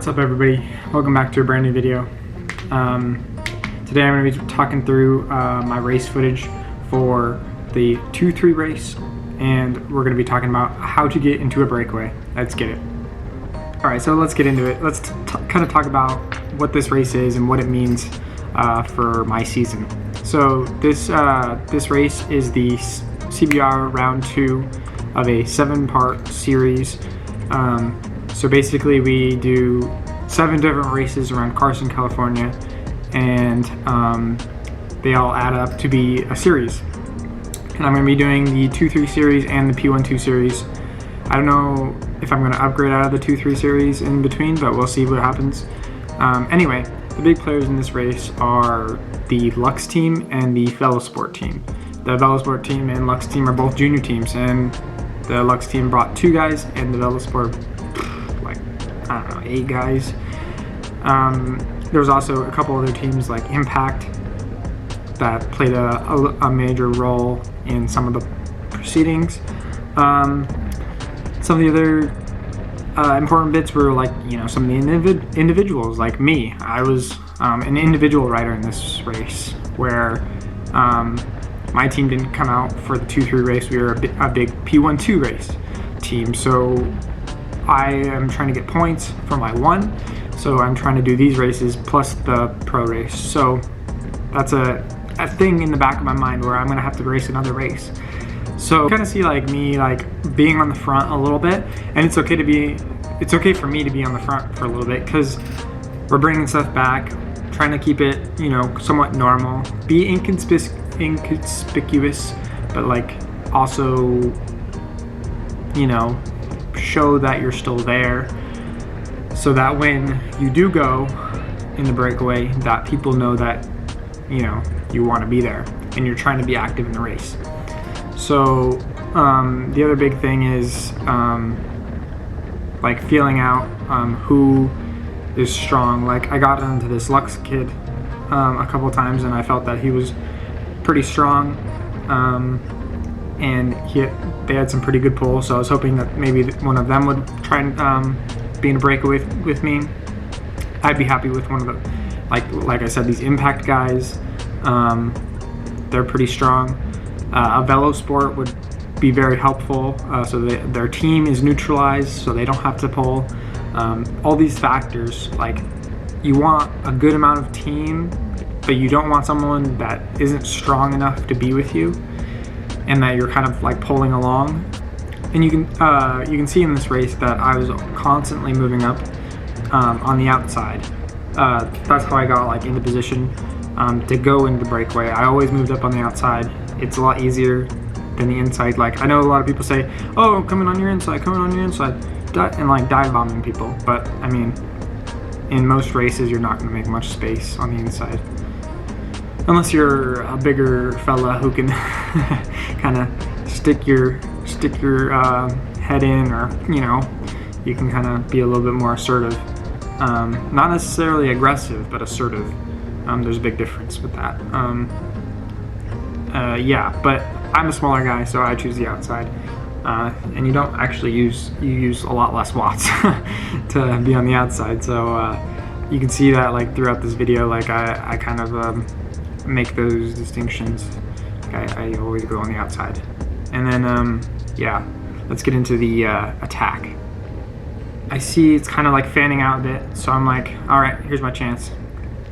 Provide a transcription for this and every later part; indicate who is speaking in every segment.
Speaker 1: What's up everybody? Welcome back to a brand new video. Today I'm going to be talking through my race footage for the 2-3 race, and we're going to be talking about how to get into a breakaway. Let's get it. Alright, so let's get into it. Let's kind of talk about what this race is and what it means for my season. So this race is the CBR round 2 of a 7-part series. So basically we do 7 different races around Carson, California, and they all add up to be a series. And I'm going to be doing the 2-3 series and the P1-2 series. I don't know if I'm going to upgrade out of the 2-3 series in between, but we'll see what happens. Anyway, the big players in this race are the Lux team and the Velosport team. The Velosport team and Lux team are both junior teams, and the Lux team brought 2 guys, and the Velosport, like, I don't know, 8 guys. There was also a couple other teams like Impact that played a major role in some of the proceedings. Some of the other important bits were, like, you know, some of the individuals, like me. I was an individual rider in this race, where my team didn't come out for the 2-3 race. We were a big P1-2 race team, so I am trying to get points for my 1. So I'm trying to do these races plus the pro race. So that's a thing in the back of my mind where I'm gonna have to race another race. So kind of see like me like being on the front a little bit, and it's okay for me to be on the front for a little bit, because we're bringing stuff back, trying to keep it, you know, somewhat normal, be inconspicuous, but like also, you know, show that you're still there, so that when you do go in the breakaway, that people know that, you know, you want to be there and you're trying to be active in the race. So the other big thing is like feeling out who is strong. Like I got into this Lux kid a couple times, and I felt that he was pretty strong, and they had some pretty good pull, so I was hoping that maybe one of them would try and be in a breakaway with me. I'd be happy with one of the, like I said, these Impact guys. They're pretty strong. A Velosport would be very helpful, so their team is neutralized, so they don't have to pull. All these factors, like, you want a good amount of team, but you don't want someone that isn't strong enough to be with you and that you're kind of like pulling along. And you can see in this race that I was constantly moving up on the outside. That's how I got like into position to go into the breakaway. I always moved up on the outside. It's a lot easier than the inside. Like, I know a lot of people say, oh, coming on your inside, and like dive bombing people, but I mean, in most races you're not going to make much space on the inside unless you're a bigger fella who can kind of stick your head in, or, you know, you can kind of be a little bit more assertive, not necessarily aggressive, but assertive. There's a big difference with that. Yeah, but I'm a smaller guy, so I choose the outside. And you don't actually use a lot less watts to be on the outside. So you can see that like throughout this video, like I kind of make those distinctions. I always go on the outside. And then yeah, let's get into the attack. I see it's kind of like fanning out a bit, so I'm like, all right, here's my chance.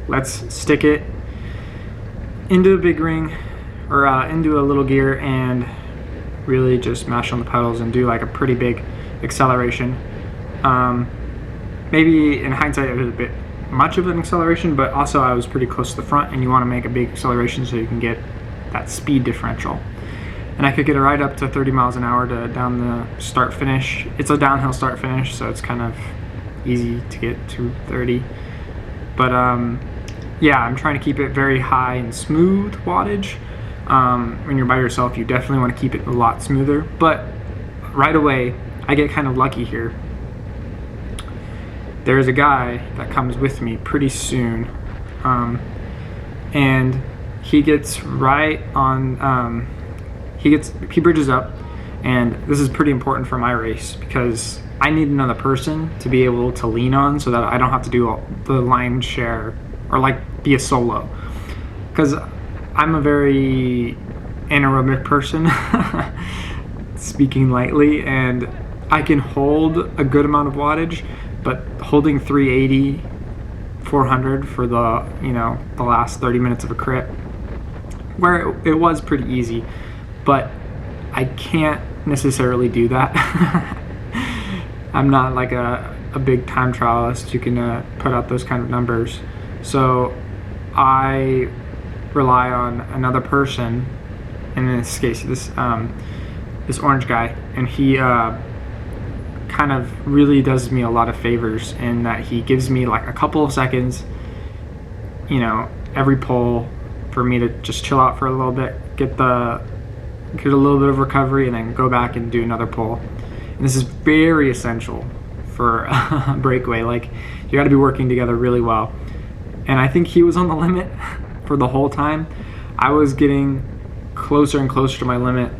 Speaker 1: Let's stick it into a big ring, or into a little gear, and really just mash on the pedals and do like a pretty big acceleration. Maybe in hindsight it was a bit much of an acceleration, but also I was pretty close to the front, and you want to make a big acceleration so you can get that speed differential. And I could get it right up to 30 miles an hour down the start finish. It's a downhill start finish, so it's kind of easy to get to 30. But yeah, I'm trying to keep it very high and smooth wattage. When you're by yourself, you definitely want to keep it a lot smoother, but right away I get kind of lucky here. There's a guy that comes with me pretty soon, and he gets right on, he bridges up, and this is pretty important for my race because I need another person to be able to lean on so that I don't have to do the lion's share or like be a solo. Because I'm a very anaerobic person, speaking lightly, and I can hold a good amount of wattage, but holding 380, 400 for the last 30 minutes of a crit, where it was pretty easy, but I can't necessarily do that. I'm not like a big time trialist who can put out those kind of numbers. So I rely on another person, and in this case, this orange guy, and he kind of really does me a lot of favors in that he gives me like a couple of seconds, every pull for me to just chill out for a little bit, get a little bit of recovery, and then go back and do another pull. And this is very essential for breakaway. Like, you got to be working together really well. And I think he was on the limit for the whole time. I was getting closer and closer to my limit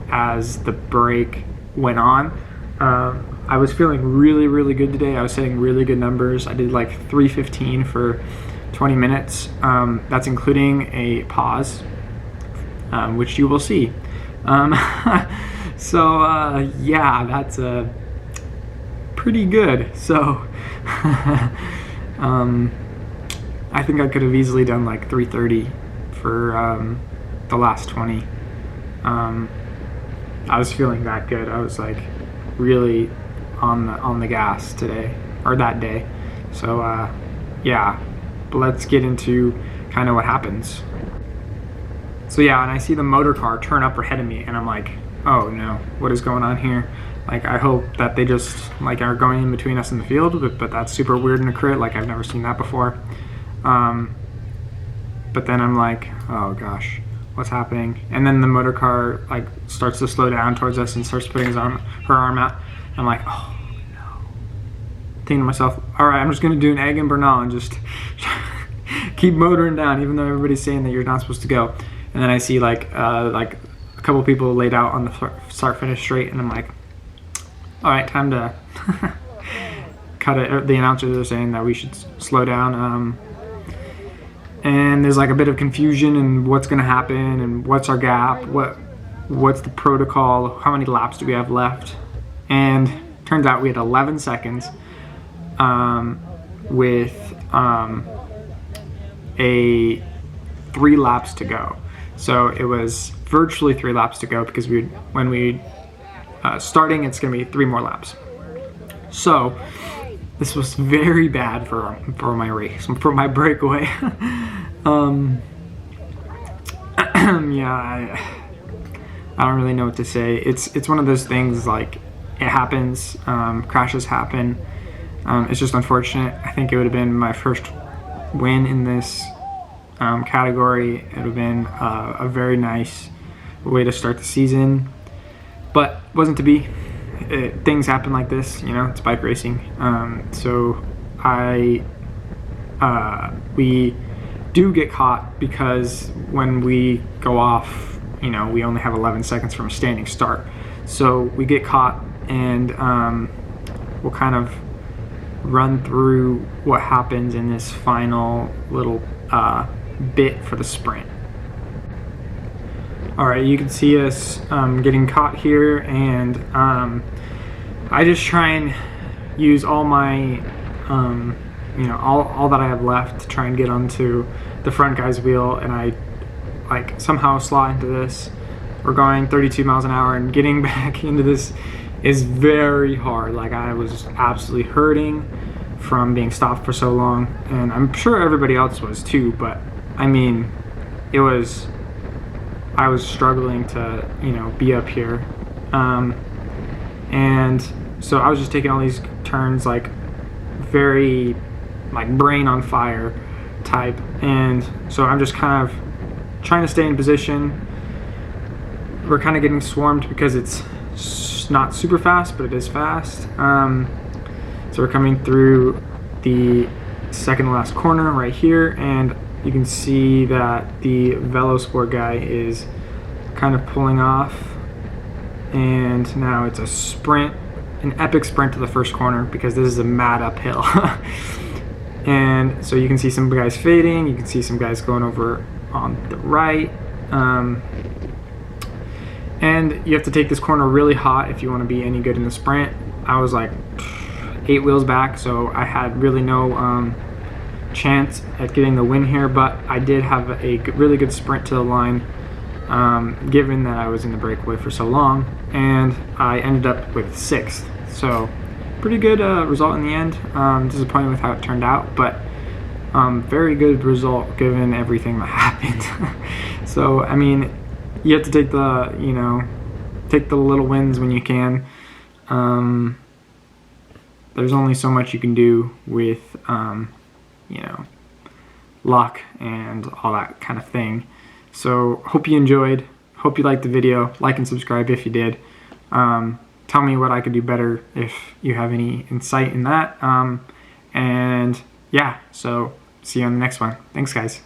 Speaker 1: as the break went on. I was feeling really, really good today. I was setting really good numbers. I did like 315 for 20 minutes. That's including a pause, which you will see. So yeah, that's pretty good. So I think I could have easily done like 330 for the last 20. I was feeling that good. I was like really on the gas today, or that day. So yeah, but let's get into kind of what happens. So yeah, and I see the motor car turn up ahead of me, and I'm like, oh no, what is going on here? Like, I hope that they just like are going in between us in the field, but that's super weird in a crit. Like, I've never seen that before. But then I'm like, oh gosh, what's happening? And then the motor car like starts to slow down towards us and starts putting her arm out. I'm like, oh no. Thinking to myself, all right, I'm just gonna do an egg and Bernal and just keep motoring down, even though everybody's saying that you're not supposed to go. And then I see like a couple people laid out on the start finish straight, and I'm like, all right, time to cut it. The announcers are saying that we should slow down. And there's like a bit of confusion and what's going to happen and what's our gap, what's the protocol, how many laps do we have left. And turns out we had 11 seconds with a 3 laps to go. So it was virtually 3 laps to go, because when we starting, it's going to be 3 more laps. So this was very bad for my race, for my breakaway. Yeah, I don't really know what to say. It's one of those things, like, it happens. Crashes happen. It's just unfortunate. I think it would have been my first win in this category. It would have been a very nice way to start the season, but wasn't to be. Things happen like this, it's bike racing. So we do get caught, because when we go off, we only have 11 seconds from a standing start. So we get caught, and we'll kind of run through what happens in this final little bit for the sprint. All right, you can see us getting caught here, and I just try and use all my, all that I have left to try and get onto the front guy's wheel, and I like somehow slot into this. We're going 32 miles an hour, and getting back into this is very hard. Like, I was absolutely hurting from being stopped for so long, and I'm sure everybody else was too, but I mean, I was struggling to, be up here. And so I was just taking all these turns, like, very, like, brain on fire type. And so I'm just kind of trying to stay in position. We're kind of getting swarmed because it's not super fast, but it is fast. So we're coming through the second to last corner right here, and you can see that the Velosport guy is kind of pulling off, and now it's a sprint an epic sprint to the first corner because this is a mad uphill. And so you can see some guys fading, you can see some guys going over on the right. And you have to take this corner really hot if you want to be any good in the sprint. I was like 8 wheels back, so I had really no chance at getting the win here, but I did have a really good sprint to the line, given that I was in the breakaway for so long, and I ended up with 6th. So pretty good result in the end. Disappointed with how it turned out, but very good result given everything that happened. So I mean, you have to take the take the little wins when you can. There's only so much you can do with luck and all that kind of thing. So hope you enjoyed. Hope you liked the video. Like and subscribe if you did. Tell me what I could do better if you have any insight in that. And yeah, so see you on the next one. Thanks, guys.